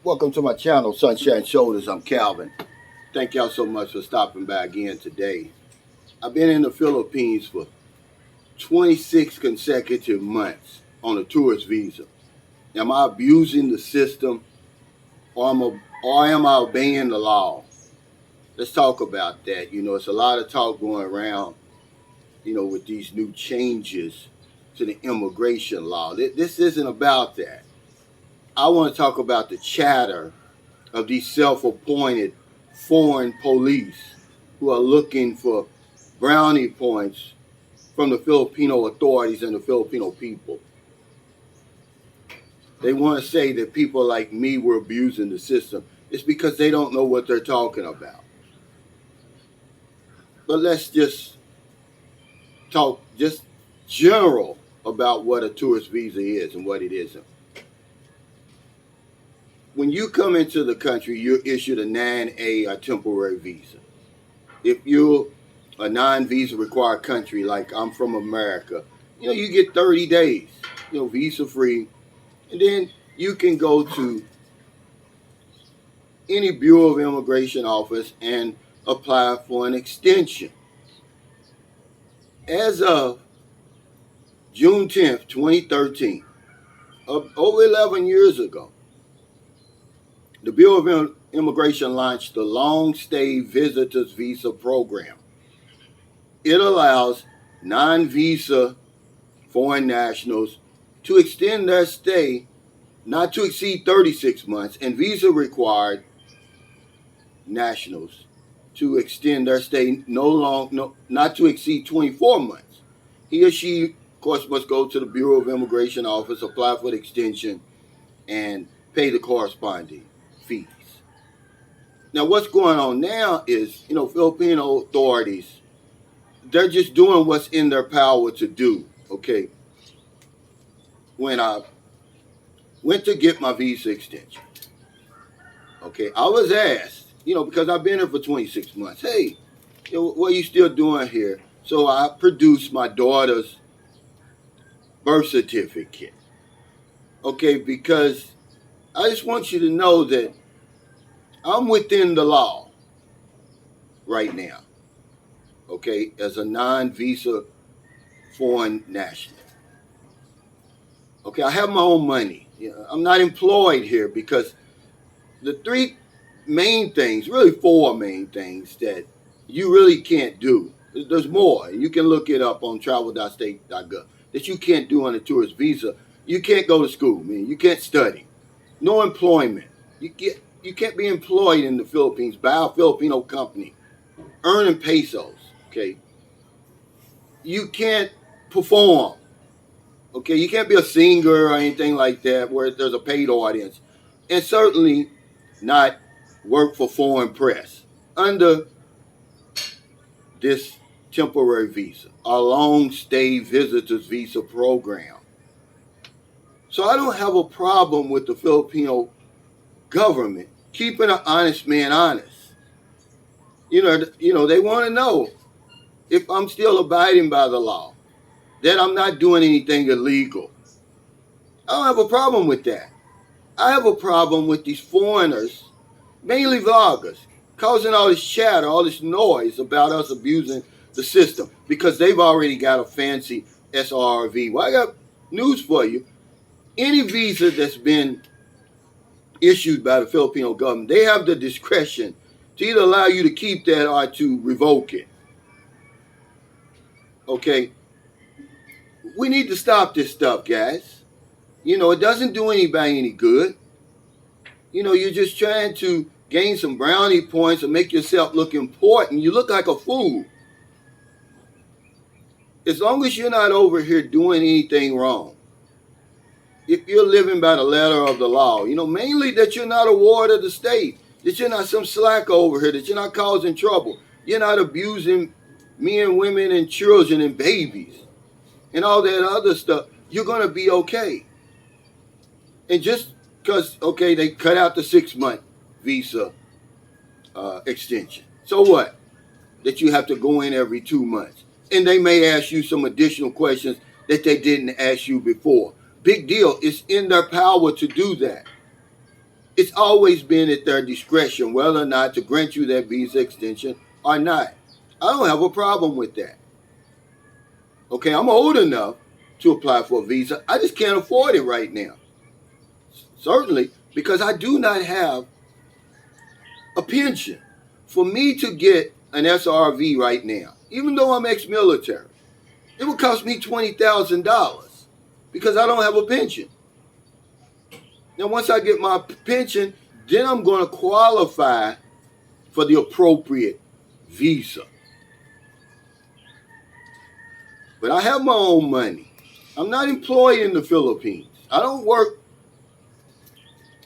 Welcome to my channel, Sunshine Shoulders. I'm Calvin. Thank y'all so much for stopping by again today. I've been in the Philippines for 26 consecutive months on a tourist visa. Am I abusing the system or am I obeying the law? Let's talk about that. It's a lot of talk going around, with these new changes to the immigration law. This isn't about that. I want to talk about the chatter of these self-appointed foreign police who are looking for brownie points from the Filipino authorities and the Filipino people. They want to say that people like me were abusing the system. It's because they don't know what they're talking about. But let's just talk just general about what a tourist visa is and what it isn't. When you come into the country, you're issued a 9A or temporary visa. If you're a non-visa required country, like I'm from America, you get 30 days, visa free. And then you can go to any Bureau of Immigration office and apply for an extension. As of June 10th, 2013, over 11 years ago, the Bureau of Immigration launched the Long Stay Visitors Visa Program. It allows non-visa foreign nationals to extend their stay not to exceed 36 months, and visa-required nationals to extend their stay not to exceed 24 months. He or she, of course, must go to the Bureau of Immigration office, apply for the extension, and pay the corresponding fees. Now, what's going on now is, Filipino authorities, they're just doing what's in their power to do, okay? When I went to get my visa extension, okay, I was asked, because I've been here for 26 months, hey, what are you still doing here? So I produced my daughter's birth certificate, okay, because I just want you to know that I'm within the law right now, okay, as a non-visa foreign national. Okay, I have my own money. I'm not employed here because the three main things, really four main things that you really can't do. There's more. You can look it up on travel.state.gov that you can't do on a tourist visa. You can't go to school, man. You can't study. No employment. You can't be employed in the Philippines by a Filipino company earning pesos, okay? You can't perform. Okay, you can't be a singer or anything like that where there's a paid audience. And certainly not work for foreign press under this temporary visa, a long stay visitors visa program. So I don't have a problem with the Filipino government keeping an honest man honest. They want to know if I'm still abiding by the law, that I'm not doing anything illegal. I don't have a problem with that. I have a problem with these foreigners, mainly vloggers, causing all this chatter, all this noise about us abusing the system because they've already got a fancy SRV. Well, I got news for you. Any visa that's been issued by the Filipino government, they have the discretion to either allow you to keep that or to revoke it. Okay? We need to stop this stuff, guys. It doesn't do anybody any good. You're just trying to gain some brownie points and make yourself look important. You look like a fool. As long as you're not over here doing anything wrong, if you're living by the letter of the law, mainly that you're not a ward of the state, that you're not some slacker over here, that you're not causing trouble, you're not abusing men, women, and children and babies, and all that other stuff, you're going to be okay. And just because, okay, they cut out the 6-month visa extension. So what? That you have to go in every 2 months. And they may ask you some additional questions that they didn't ask you before. Big deal. It's in their power to do that. It's always been at their discretion whether or not to grant you that visa extension or not. I don't have a problem with that. Okay, I'm old enough to apply for a visa. I just can't afford it right now. Certainly, because I do not have a pension. For me to get an SRV right now, even though I'm ex-military, it would cost me $20,000 because I don't have a pension. Now, once I get my pension, then I'm going to qualify for the appropriate visa. But I have my own money. I'm not employed in the Philippines. I don't work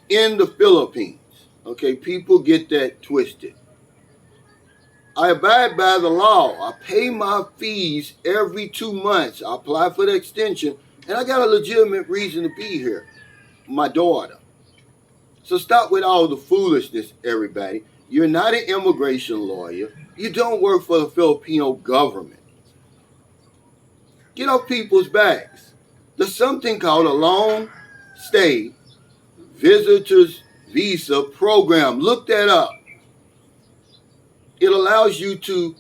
in the Philippines. Okay, people get that twisted. I abide by the law. I pay my fees every 2 months. I apply for the extension, and I got a legitimate reason to be here. My daughter. So stop with all the foolishness, everybody. You're not an immigration lawyer. You don't work for the Filipino government. Get off people's backs. There's something called a long stay visitors visa program. Look that up. It allows you to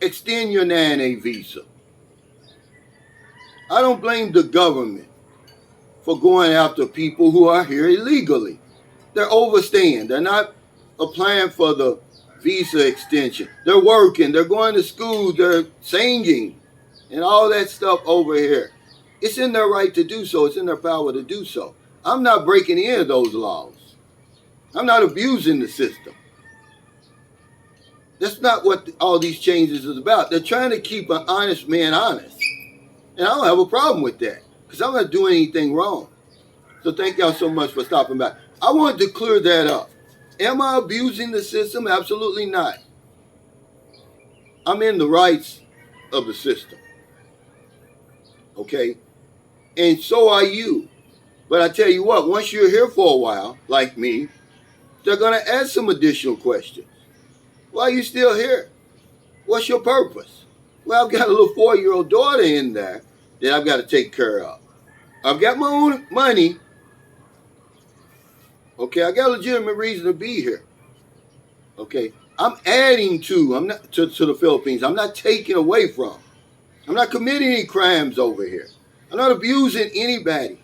extend your 9A visa. I don't blame the government for going after people who are here illegally. They're overstaying. They're not applying for the visa extension. They're working. They're going to school. They're singing and all that stuff over here. It's in their right to do so. It's in their power to do so. I'm not breaking any of those laws. I'm not abusing the system. That's not what all these changes is about. They're trying to keep an honest man honest. And I don't have a problem with that because I'm not doing anything wrong. So thank y'all so much for stopping by. I wanted to clear that up. Am I abusing the system? Absolutely not. I'm in the rights of the system. Okay? And so are you. But I tell you what, once you're here for a while, like me, they're going to ask some additional questions. Why are you still here? What's your purpose? Well, I've got a little 4-year-old daughter in there that I've got to take care of. I've got my own money. Okay, I got a legitimate reason to be here. Okay, I'm adding to, I'm not to the Philippines. I'm not taking away from. I'm not committing any crimes over here. I'm not abusing anybody.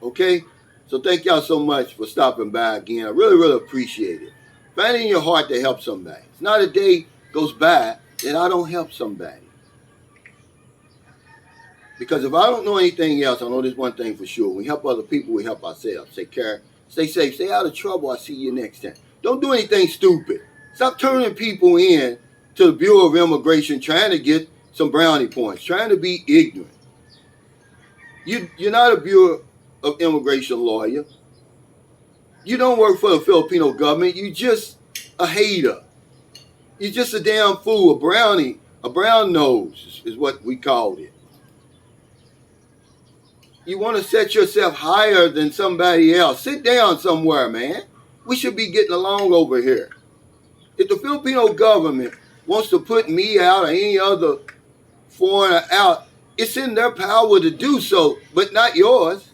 Okay, so thank y'all so much for stopping by again. I really, really appreciate it. Find it in your heart to help somebody. It's not a day goes by that I don't help somebody. Because if I don't know anything else, I know this one thing for sure. We help other people, we help ourselves. Take care. Stay safe. Stay out of trouble. I'll see you next time. Don't do anything stupid. Stop turning people in to the Bureau of Immigration trying to get some brownie points, trying to be ignorant. You're not a Bureau of Immigration lawyer. You don't work for the Filipino government. You're just a hater. You're just a damn fool, a brownie, a brown nose is what we called it. You want to set yourself higher than somebody else. Sit down somewhere, man. We should be getting along over here. If the Filipino government wants to put me out or any other foreigner out, it's in their power to do so, but not yours.